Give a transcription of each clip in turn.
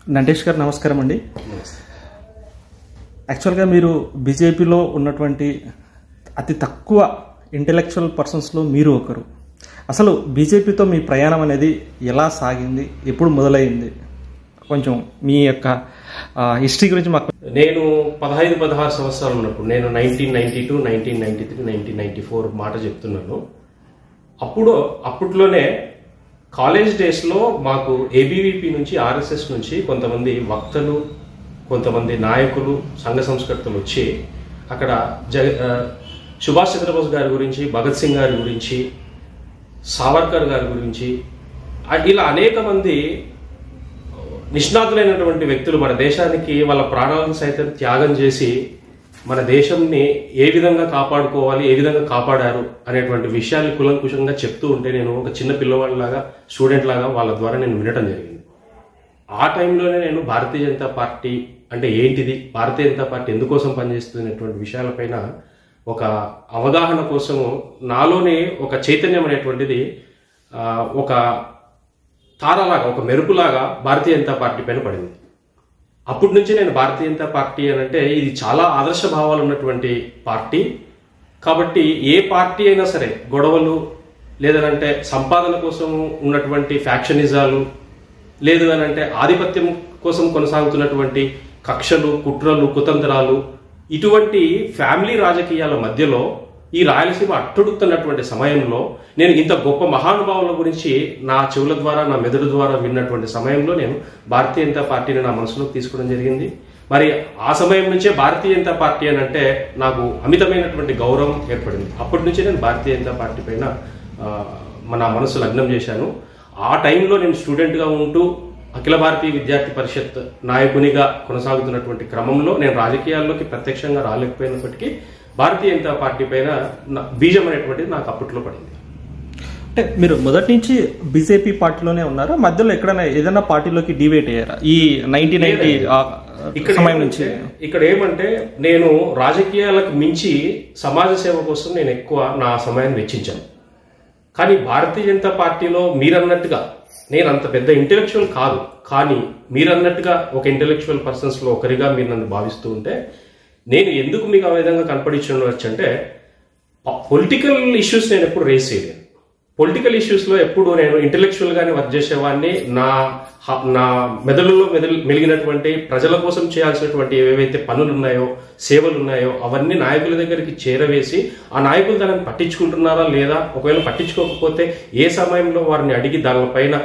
నంటేష్ గారు నమస్కారం అండి. యాక్చువల్గా మీరు బీజేపీలో ఉన్నటువంటి అతి తక్కువ ఇంటెలెక్చువల్ పర్సన్స్లో మీరు ఒకరు. అసలు బీజేపీతో మీ ప్రయాణం అనేది ఎలా సాగింది, ఎప్పుడు మొదలైంది, కొంచెం మీ యొక్క హిస్టరీ గురించి మాకు. నేను 15-16 సంవత్సరాలు ఉన్నప్పుడు, నేను 1992, 1993, 1994 మాట చెప్తున్నాను. అప్పట్లోనే కాలేజ్ డేస్లో మాకు ఏబీవీపీ నుంచి, ఆర్ఎస్ఎస్ నుంచి కొంతమంది వక్తలు, కొంతమంది నాయకులు, సంఘ సంస్కర్తలు వచ్చి అక్కడ సుభాష్ చంద్రబోస్ గారి గురించి, భగత్ సింగ్ గారి గురించి, సావర్కర్ గారి గురించి, ఇలా అనేక మంది నిష్ణాతులైనటువంటి వ్యక్తులు మన దేశానికి వాళ్ళ ప్రాణాలను సైతం త్యాగం చేసి మన దేశంని ఏ విధంగా కాపాడుకోవాలి, ఏ విధంగా కాపాడారు అనేటువంటి విషయాన్ని కులంకుశంగా చెప్తూ ఉంటే నేను ఒక చిన్న పిల్లవాడిలాగా, స్టూడెంట్ లాగా వాళ్ళ ద్వారా నేను వినటం జరిగింది. ఆ టైంలోనే నేను భారతీయ జనతా పార్టీ అంటే ఏంటిది, భారతీయ జనతా పార్టీ ఎందుకోసం పనిచేస్తుంది అనేటువంటి విషయాలపైన ఒక అవగాహన కోసము నాలోనే ఒక చైతన్యం అనేటువంటిది ఒక తారలాగా, ఒక మెరుపులాగా భారతీయ జనతా పార్టీ పైన పడింది. అప్పటి నుంచి నేను భారతీయ జనతా పార్టీ అని అంటే ఇది చాలా ఆదర్శ భావాలు ఉన్నటువంటి పార్టీ కాబట్టి ఏ పార్టీ అయినా సరే గొడవలు, లేదనంటే సంపాదన కోసం ఉన్నటువంటి ఫ్యాక్షనిజాలు, లేదు అని అంటే ఆధిపత్యం కోసం కొనసాగుతున్నటువంటి కక్షలు, కుట్రలు, కుతంత్రాలు, ఇటువంటి ఫ్యామిలీ రాజకీయాల మధ్యలో ఈ రాయలసీమ అట్టుడుతున్నటువంటి సమయంలో నేను ఇంత గొప్ప మహానుభావుల గురించి నా చెవుల ద్వారా, నా మెదడు ద్వారా విన్నటువంటి సమయంలో నేను భారతీయ జనతా పార్టీని నా మనసులోకి తీసుకోవడం జరిగింది. మరి ఆ సమయం నుంచే భారతీయ జనతా పార్టీ అని అంటే నాకు అమితమైనటువంటి గౌరవం ఏర్పడింది. అప్పటి నుంచే నేను భారతీయ జనతా పార్టీ పైన నా మనసు లగ్నం చేశాను. ఆ టైంలో నేను స్టూడెంట్గా ఉంటూ అఖిల భారతీయ విద్యార్థి పరిషత్ నాయకునిగా కొనసాగుతున్నటువంటి క్రమంలో నేను రాజకీయాల్లోకి ప్రత్యక్షంగా రాలేకపోయినప్పటికీ భారతీయ జనతా పార్టీ పైన బీజం అనేటువంటిది నాకు అప్పట్లో పడింది. అంటే మీరు మొదటి నుంచి బీజేపీ పార్టీలోనే ఉన్నారా, మధ్యలో ఎక్కడైనా ఏదైనా పార్టీలోకి డివేట్ అయ్యారా ఈ 1990 సమయం నుంచి? ఇక్కడ ఏమంటే నేను రాజకీయాలకు మించి సమాజ సేవ కోసం నేను ఎక్కువ నా సమయాన్ని వెచ్చించాను. కానీ భారతీయ జనతా పార్టీలో మీరన్నట్టుగా నేను అంత పెద్ద ఇంటెలెక్చువల్ కాదు, కానీ మీరన్నట్టుగా ఒక ఇంటెలెక్చువల్ పర్సన్స్ లో ఒకరిగా మీరు నన్ను భావిస్తూ ఉంటే నేను ఎందుకు మీకు ఆ విధంగా కనపడించవచ్చు అంటే పొలిటికల్ ఇష్యూస్ నేను ఎప్పుడు రేస్ చేయలేను. పొలిటికల్ ఇష్యూస్లో ఎప్పుడు నేను ఇంటెలెక్చువల్ గానే వర్క్ చేసేవాడిని. నా మెదడులో మెలిగినటువంటి ప్రజల కోసం చేయాల్సినటువంటి ఏవైతే పనులు ఉన్నాయో, సేవలు ఉన్నాయో అవన్నీ నాయకుల దగ్గరికి చేరవేసి ఆ నాయకులు దానిని పట్టించుకుంటున్నారా లేదా, ఒకవేళ పట్టించుకోకపోతే ఏ సమయంలో వారిని అడిగి దానిపైన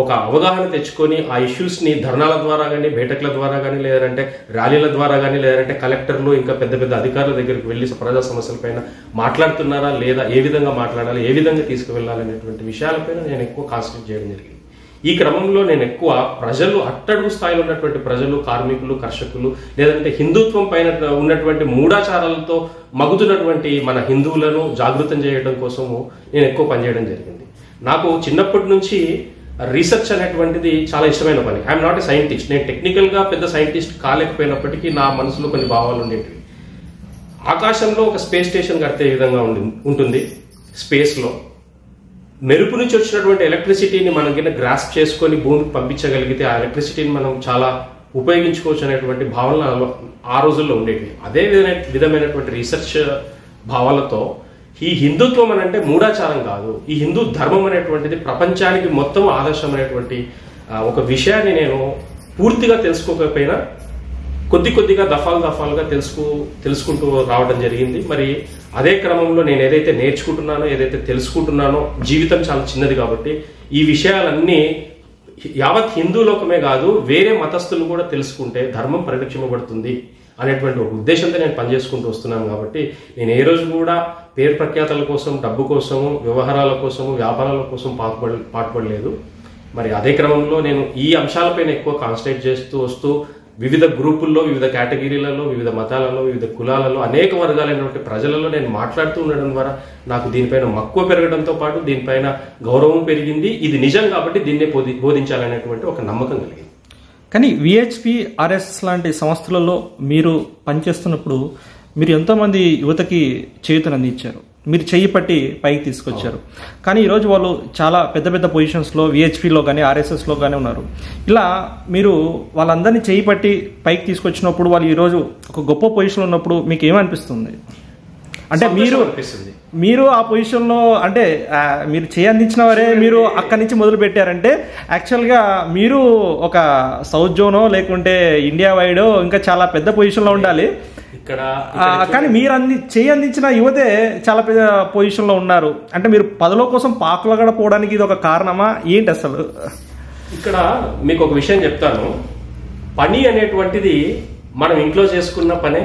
ఒక అవగాహన తెచ్చుకొని ఆ ఇష్యూస్ ని ధర్నాల ద్వారా కానీ, బేటకుల ద్వారా కానీ, లేదంటే ర్యాలీల ద్వారా కానీ, లేదంటే కలెక్టర్లు ఇంకా పెద్ద పెద్ద అధికారుల దగ్గరికి వెళ్లి ప్రజా సమస్యలపైన మాట్లాడుతున్నారా లేదా, ఏ విధంగా మాట్లాడాలి, ఏ విధంగా తీసుకువెళ్ళాలి అనేటువంటి విషయాలపైన నేను ఎక్కువ కాన్సన్ట్రేట్ చేయడం జరిగింది. ఈ క్రమంలో నేను ఎక్కువ ప్రజలు, అట్టడుగు స్థాయిలో ఉన్నటువంటి ప్రజలు, కార్మికులు, కర్షకులు, లేదంటే హిందుత్వం పైన ఉన్నటువంటి మూఢాచారాలతో మగుతున్నటువంటి మన హిందువులను జాగృతం చేయడం కోసము నేను ఎక్కువ పనిచేయడం జరిగింది. నాకు చిన్నప్పటి నుంచి రీసెర్చ్ అనేటువంటిది చాలా ఇష్టమైన పని. I'm not a scientist. నేను టెక్నికల్ గా పెద్ద సైంటిస్ట్ కాలేకపోయినప్పటికీ నా మనసులో కొన్ని భావాలు ఉండేటివి. ఆకాశంలో ఒక స్పేస్ స్టేషన్ కడితే విధంగా ఉంటుంది. స్పేస్ లో మెరుపు నుంచి వచ్చినటువంటి ఎలక్ట్రిసిటీని మనం కింద గ్రాస్ప్ చేసుకొని భూమికి పంపించగలిగితే ఆ ఎలక్ట్రిసిటీని మనం చాలా ఉపయోగించుకోవచ్చు అనేటువంటి భావనలు ఆ రోజుల్లో ఉండేవి. అదే విధమైనటువంటి రీసెర్చ్ భావాలతో ఈ హిందుత్వం అని అంటే మూఢాచారం కాదు, ఈ హిందూ ధర్మం అనేటువంటిది ప్రపంచానికి మొత్తం ఆదర్శం అనేటువంటి ఒక విషయాన్ని నేను పూర్తిగా తెలుసుకోకపోయినా కొద్దిగా దఫాలుగా తెలుసుకుంటూ రావడం జరిగింది. మరి అదే క్రమంలో నేను ఏదైతే నేర్చుకుంటున్నానో, ఏదైతే తెలుసుకుంటున్నానో, జీవితం చాలా చిన్నది కాబట్టి ఈ విషయాలన్నీ యావత్ హిందూ లోకమే కాదు వేరే మతస్థులు కూడా తెలుసుకుంటే ధర్మం పరిరక్షింపబడుతుంది అనేటువంటి ఒక ఉద్దేశంతో నేను పనిచేసుకుంటూ వస్తున్నాను. కాబట్టి నేను ఏ రోజు కూడా పేరు ప్రఖ్యాతల కోసం, డబ్బు కోసము, వ్యవహారాల కోసము, వ్యాపారాల కోసం పాటుపడలేదు. మరి అదే క్రమంలో నేను ఈ అంశాలపైన ఎక్కువ కాన్సన్ట్రేట్ చేస్తూ వస్తూ వివిధ గ్రూపుల్లో, వివిధ కేటగిరీలలో, వివిధ మతాలలో, వివిధ కులాలలో, అనేక వర్గాలైనటువంటి ప్రజలలో నేను మాట్లాడుతూ ఉండడం ద్వారా నాకు దీనిపైన మక్కువ పెరగడంతో పాటు దీనిపైన గౌరవం పెరిగింది. ఇది నిజం కాబట్టి దీన్నే బోధించాలనేటువంటి ఒక నమ్మకం కలిగింది. కానీ విహెచ్పి, ఆర్ఎస్ఎస్ లాంటి సంస్థలలో మీరు పనిచేస్తున్నప్పుడు మీరు ఎంతోమంది యువతకి చేయూతను అందించారు. మీరు చెయ్యి పట్టి పైకి తీసుకొచ్చారు. కానీ ఈరోజు వాళ్ళు చాలా పెద్ద పెద్ద పొజిషన్స్లో విహెచ్పిలో కానీ ఆర్ఎస్ఎస్లో కానీ ఉన్నారు. ఇలా మీరు వాళ్ళందరినీ చెయ్యి పట్టి పైకి తీసుకొచ్చినప్పుడు వాళ్ళు ఈరోజు ఒక గొప్ప పొజిషన్లో ఉన్నప్పుడు మీకు ఏమనిపిస్తుంది? అంటే మీరు ఆ పొజిషన్లో అంటే మీరు చేయి అందించిన వారే మీరు అక్కడి నుంచి మొదలు పెట్టారంటే యాక్చువల్గా మీరు ఒక సౌత్ జోనో లేకుంటే ఇండియా వైడో ఇంకా చాలా పెద్ద పొజిషన్లో ఉండాలి. కానీ మీరు చేయి అందించిన యువతే చాలా పెద్ద పొజిషన్లో ఉన్నారు. అంటే మీరు పదలో కోసం పాకులగడ పోవడానికి ఇది ఒక కారణమా ఏంటి అసలు? ఇక్కడ మీకు ఒక విషయం చెప్తాను. పని అనేటువంటిది మనం ఇంట్లో చేసుకున్న పనే,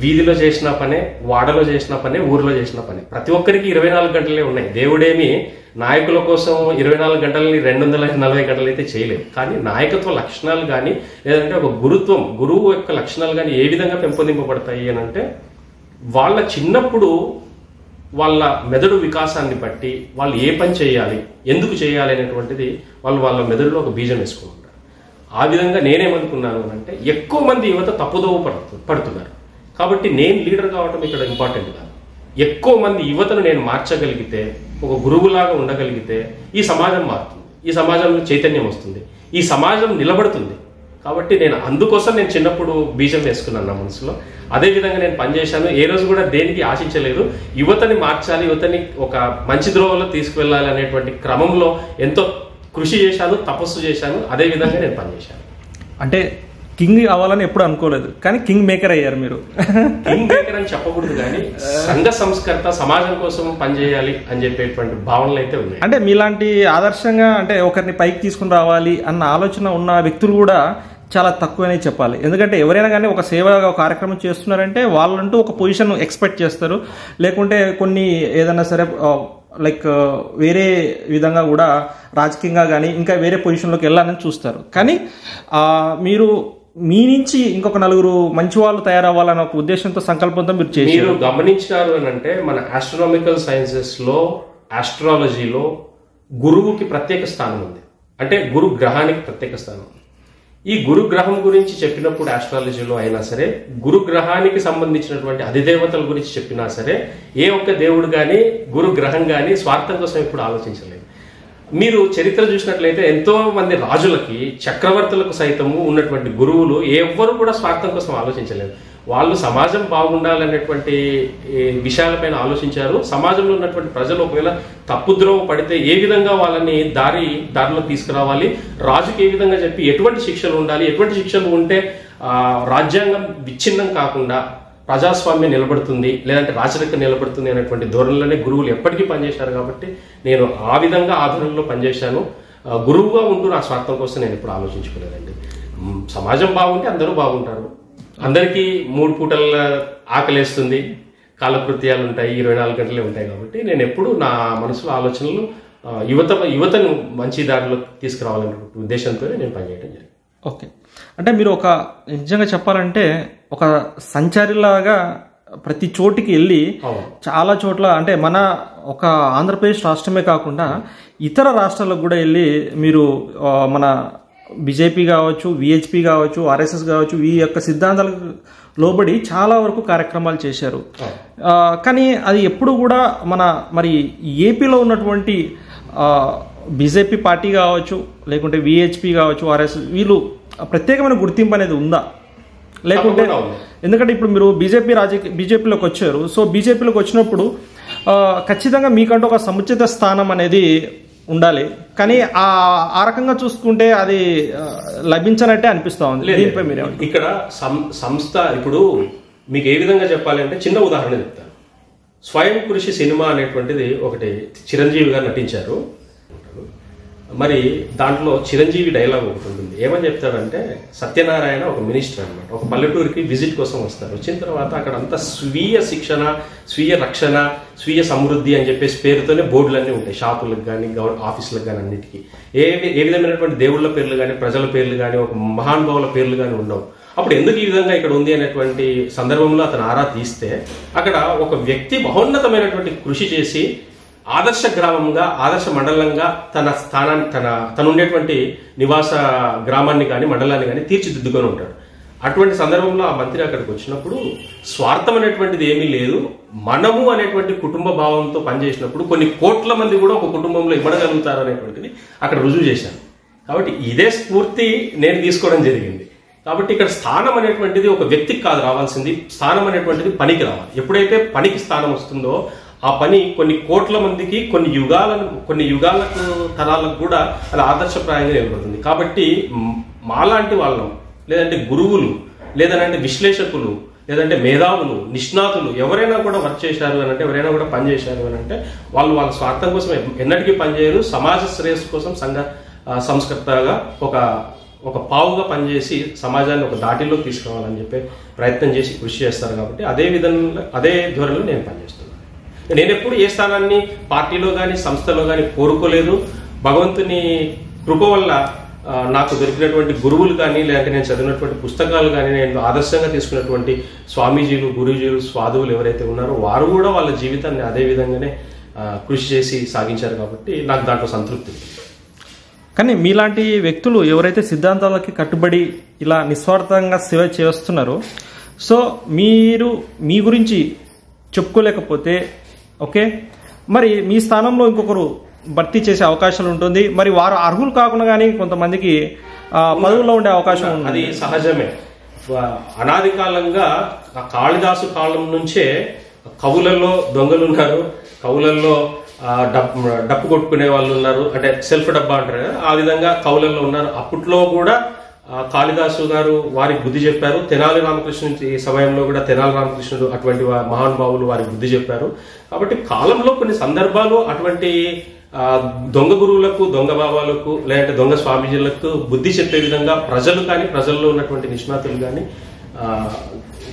వీధిలో చేసిన పనే, వాడలో చేసిన పనే, ఊర్లో చేసిన పనే. ప్రతి ఒక్కరికి 24 గంటలే ఉన్నాయి. దేవుడేమి నాయకుల కోసం 24 గంటలని 240 గంటలు అయితే చేయలేదు. కానీ నాయకత్వ లక్షణాలు కానీ లేదంటే ఒక గురువు యొక్క లక్షణాలు కానీ ఏ విధంగా పెంపొందింపబడతాయి అని అంటే వాళ్ళ చిన్నప్పుడు వాళ్ళ మెదడు వికాసాన్ని బట్టి వాళ్ళు ఏ పని చేయాలి, ఎందుకు చేయాలి అనేటువంటిది వాళ్ళ మెదడులో ఒక బీజం వేసుకుంటారు. ఆ విధంగా నేనేమనుకున్నాను అంటే ఎక్కువ మంది యువత తప్పుదోవ పడుతున్నారు. కాబట్టి నేను లీడర్ కావటం ఇక్కడ ఇంపార్టెంట్ కాదు. ఎక్కువ మంది యువతను నేను మార్చగలిగితే, ఒక గురువులాగా ఉండగలిగితే ఈ సమాజం మారుతుంది, ఈ సమాజంలో చైతన్యం వస్తుంది, ఈ సమాజం నిలబడుతుంది. కాబట్టి అందుకోసం నేను చిన్నప్పుడు బీజం వేసుకున్నాను నా మనసులో. అదేవిధంగా నేను పనిచేశాను. ఏ రోజు కూడా దేనికి ఆశించలేదు. యువతని మార్చాలి, యువతని ఒక మంచి ద్రోవలో తీసుకువెళ్ళాలి అనేటువంటి క్రమంలో ఎంతో కృషి చేశాను, తపస్సు చేశాను. అదేవిధంగా నేను పనిచేశాను. అంటే కింగ్ అవ్వాలని ఎప్పుడు అనుకోలేదు, కానీ కింగ్ మేకర్ అయ్యారు మీరు. కింగ్ మేకర్ అని చెప్పకూడదు, కానీ సంఘ సంస్కర్త, సమాజం కోసం పనిచేయాలి అని చెప్పేటువంటి భావనలు అయితే ఉన్నాయి. అంటే మీలాంటి ఆదర్శంగా అంటే ఒకరిని పైకి తీసుకుని రావాలి అన్న ఆలోచన ఉన్న వ్యక్తులు కూడా చాలా తక్కువనే చెప్పాలి. ఎందుకంటే ఎవరైనా కానీ ఒక సేవ కార్యక్రమం చేస్తున్నారంటే వాళ్ళంటూ ఒక పొజిషన్ ఎక్స్పెక్ట్ చేస్తారు. లేకుంటే కొన్ని ఏదైనా సరే లైక్ వేరే విధంగా కూడా రాజకీయంగా కానీ ఇంకా వేరే పొజిషన్లోకి వెళ్ళాలని చూస్తారు. కానీ మీరు మీ నుంచి ఇంకొక నలుగురు మంచి వాళ్ళు తయారవ్వాలన్న ఒక ఉద్దేశంతో, సంకల్పంతో మీరు గమనించారు అని అంటే మన ఆస్ట్రానామికల్ సైన్సెస్ లో, ఆస్ట్రాలజీలో గురువుకి ప్రత్యేక స్థానం ఉంది. అంటే గురు గ్రహానికి ప్రత్యేక స్థానం. ఈ గురుగ్రహం గురించి చెప్పినప్పుడు ఆస్ట్రాలజీలో అయినా సరే, గురుగ్రహానికి సంబంధించినటువంటి అధిదేవతల గురించి చెప్పినా సరే, ఏ ఒక్క దేవుడు కానీ గురుగ్రహం కానీ స్వార్థం కోసం ఎప్పుడు ఆలోచించలేదు. మీరు చరిత్ర చూసినట్లయితే ఎంతో మంది రాజులకి, చక్రవర్తులకు సైతము ఉన్నటువంటి గురువులు ఎవ్వరు కూడా స్వార్థం కోసం ఆలోచించలేదు. వాళ్ళు సమాజం బాగుండాలనేటువంటి విషయాలపైన ఆలోచించారు. సమాజంలో ఉన్నటువంటి ప్రజలు ఒకవేళ తప్పుద్రోవ పడితే ఏ విధంగా వాళ్ళని దారిలో తీసుకురావాలి, రాజుకి ఏ విధంగా చెప్పి ఎటువంటి శిక్షలు ఉండాలి, ఎటువంటి శిక్షలు ఉంటే రాజ్యాంగం విచ్ఛిన్నం కాకుండా ప్రజాస్వామ్యం నిలబడుతుంది, లేదంటే రాచరికం నిలబడుతుంది అనేటువంటి ధోరణిలోనే గురువులు ఎప్పటికీ పనిచేశారు. కాబట్టి నేను ఆ విధంగా ఆ ధోరణిలో పనిచేశాను. గురువుగా ఉంటూ నా స్వార్థం కోసం నేను ఎప్పుడు ఆలోచించుకోలేదండి. సమాజం బాగుంటే అందరూ బాగుంటారు. అందరికీ 3 పూటల ఆకలేస్తుంది, కాలకృత్యాలు ఉంటాయి, 24 గంటలే ఉంటాయి. కాబట్టి నేను ఎప్పుడు నా మనసులో ఆలోచనలు యువతను మంచి దారిలో తీసుకురావాలనే ఉద్దేశంతో నేను పనిచేయడం జరిగింది. ఓకే. అంటే మీరు ఒక నిజంగా చెప్పాలంటే ఒక సంచారిలాగా ప్రతి చోటికి వెళ్ళి చాలా చోట్ల, అంటే మన ఒక ఆంధ్రప్రదేశ్ రాష్ట్రమే కాకుండా ఇతర రాష్ట్రాలకు కూడా వెళ్ళి మీరు మన బీజేపీ కావచ్చు, విహెచ్పి కావచ్చు, ఆర్ఎస్ఎస్ కావచ్చు, ఈ యొక్క సిద్ధాంతాలకు లోబడి చాలా వరకు కార్యక్రమాలు చేశారు. కానీ అది ఎప్పుడు కూడా మరి ఏపీలో ఉన్నటువంటి బీజేపీ పార్టీ కావచ్చు, లేకుంటే విహెచ్పి కావచ్చు, ఆర్ఎస్ఎస్, వీళ్ళు ప్రత్యేకమైన గుర్తింపు అనేది ఉందా? లేకుంటే ఎందుకంటే ఇప్పుడు మీరు బీజేపీలోకి వచ్చారు. సో బీజేపీలోకి వచ్చినప్పుడు ఖచ్చితంగా మీకంటూ ఒక సముచిత స్థానం అనేది ఉండాలి. కానీ ఆ రకంగా చూసుకుంటే అది లభించనట్టే అనిపిస్తా ఉంది. దీనిపై మీరు ఇక్కడ సంస్థ ఇప్పుడు మీకు ఏ విధంగా చెప్పాలంటే చిన్న ఉదాహరణ చెప్తాను. స్వయం కృషి సినిమా అనేటువంటిది ఒకటి చిరంజీవి గారు నటించారు. మరి దాంట్లో చిరంజీవి డైలాగ్ ఒకటి ఉంటుంది. ఏమని చెప్తాడంటే, సత్యనారాయణ ఒక మినిస్టర్ అనమాట, ఒక పల్లెటూరికి విజిట్ కోసం వస్తారు. వచ్చిన తర్వాత అక్కడ అంతా స్వీయ శిక్షణ, స్వీయ రక్షణ, స్వీయ సమృద్ధి అని చెప్పేసి పేరుతోనే బోర్డులన్నీ ఉంటాయి. షాపులకు కానీ, ఆఫీసులకు కానీ, అన్నిటికీ ఏ విధమైనటువంటి దేవుళ్ళ పేర్లు కానీ, ప్రజల పేర్లు కానీ, ఒక మహానుభావుల పేర్లు కానీ ఉండవు. అప్పుడు ఎందుకు ఈ విధంగా ఇక్కడ ఉంది అనేటువంటి సందర్భంలో అతను ఆరా తీస్తే అక్కడ ఒక వ్యక్తి మహోన్నతమైనటువంటి కృషి చేసి ఆదర్శ గ్రామంగా, ఆదర్శ మండలంగా తన స్థానాన్ని, తను ఉండేటువంటి నివాస గ్రామాన్ని కానీ మండలాన్ని కానీ తీర్చిదిద్దుకొని ఉంటాడు. అటువంటి సందర్భంలో ఆ మంత్రి అక్కడికి వచ్చినప్పుడు స్వార్థం అనేటువంటిది ఏమీ లేదు, మనము అనేటువంటి కుటుంబ భావంతో పనిచేసినప్పుడు కొన్ని కోట్ల మంది కూడా ఒక కుటుంబంలో ఇవ్వగలుగుతారు అనేటువంటిది అక్కడ రుజువు చేశాను. కాబట్టి ఇదే స్ఫూర్తి నేను తీసుకోవడం జరిగింది. కాబట్టి ఇక్కడ స్థానం అనేటువంటిది ఒక వ్యక్తికి కాదు రావాల్సింది, స్థానం అనేటువంటిది పనికి రావాలి. ఎప్పుడైతే పనికి స్థానం వస్తుందో ఆ పని కొన్ని కోట్ల మందికి కొన్ని యుగాలకు తరాలకు కూడా అది ఆదర్శప్రాయంగా నిలబడుతుంది. కాబట్టి మాలాంటి వాళ్ళం, లేదంటే గురువులు, లేదంటే విశ్లేషకులు, లేదంటే మేధావులు, నిష్ణాతులు ఎవరైనా కూడా వర్క్ చేశారు అని అంటే, ఎవరైనా కూడా పనిచేశారు అని అంటే వాళ్ళు వాళ్ళ స్వార్థం కోసం ఎన్నటికీ పనిచేయరు. సమాజ శ్రేయస్సు కోసం సంస్కర్తగా ఒక పావుగా పనిచేసి సమాజాన్ని ఒక దాటిలో తీసుకురావాలని చెప్పి ప్రయత్నం చేసి కృషి చేస్తారు. కాబట్టి అదే విధంగా అదే ధోరణిలో నేను పనిచేస్తున్నాను. నేను ఎప్పుడు ఏ స్థానాన్ని పార్టీలో కానీ సంస్థలో కానీ కోరుకోలేదు. భగవంతుని కృప వల్ల నాకు దొరికినటువంటి గురువులు కానీ, లేదంటే నేను చదివినటువంటి పుస్తకాలు కానీ, నేను ఆదర్శంగా తీసుకున్నటువంటి స్వామీజీలు, గురుజీలు, స్వాధువులు ఎవరైతే ఉన్నారో వారు కూడా వాళ్ళ జీవితాన్ని అదే విధంగానే కృషి చేసి సాగించారు. కాబట్టి నాకు దాంట్లో సంతృప్తి ఉంది. కానీ మీలాంటి వ్యక్తులు ఎవరైతే సిద్ధాంతాలకి కట్టుబడి ఇలా నిస్వార్థంగా సేవ చేస్తున్నారో, సో మీరు మీ గురించి చెప్పుకోలేకపోతే ఓకే, మరి మీ స్థానంలో ఇంకొకరు భర్తీ చేసే అవకాశాలు ఉంటుంది. మరి వారు అర్హులు కాకుండా కానీ కొంతమందికి పదవుల్లో ఉండే అవకాశం ఉంది. అది సహజమే. అనాది కాలంగా కాళిదాసు కాలం నుంచే కవులలో దొంగలు ఉన్నారు, కవులలో డప్పు కొట్టుకునే వాళ్ళు ఉన్నారు, అంటే సెల్ఫ్ డబ్బా అంటారు, ఆ విధంగా కవులలో ఉన్నారు. అప్పట్లో కూడా కాళిదాసు గారు వారికి బుద్ధి చెప్పారు. తెనాలి రామకృష్ణుడి సమయంలో కూడా తెనాలి రామకృష్ణుడు అటువంటి మహానుభావులు వారికి బుద్ధి చెప్పారు. కాబట్టి కాలంలో కొన్ని సందర్భాలు అటువంటి దొంగ గురువులకు, దొంగ బాబాలకు, లేదంటే దొంగ స్వామీజీలకు బుద్ధి చెప్పే విధంగా ప్రజలు కానీ, ప్రజల్లో ఉన్నటువంటి నిష్ణాతులు కానీ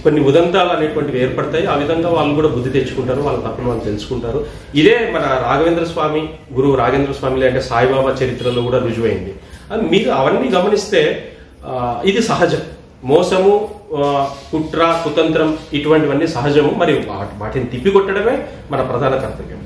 కొన్ని ఉదంతాలు అనేటువంటివి ఏర్పడతాయి. ఆ విధంగా వాళ్ళు కూడా బుద్ధి తెచ్చుకుంటారు, వాళ్ళ తప్పును వాళ్ళు తెలుసుకుంటారు. ఇదే మన రాఘవేంద్ర స్వామి, గురువు రాఘవేంద్ర స్వామి లేదంటే సాయిబాబా చరిత్రలో కూడా రుజువైంది. మీరు అవన్నీ గమనిస్తే ఇది సహజం. మోసము, కుట్ర, కుతంత్రం ఇటువంటివన్నీ సహజము. మరి వాటిని తిప్పికొట్టడమే మన ప్రధాన కర్తవ్యం.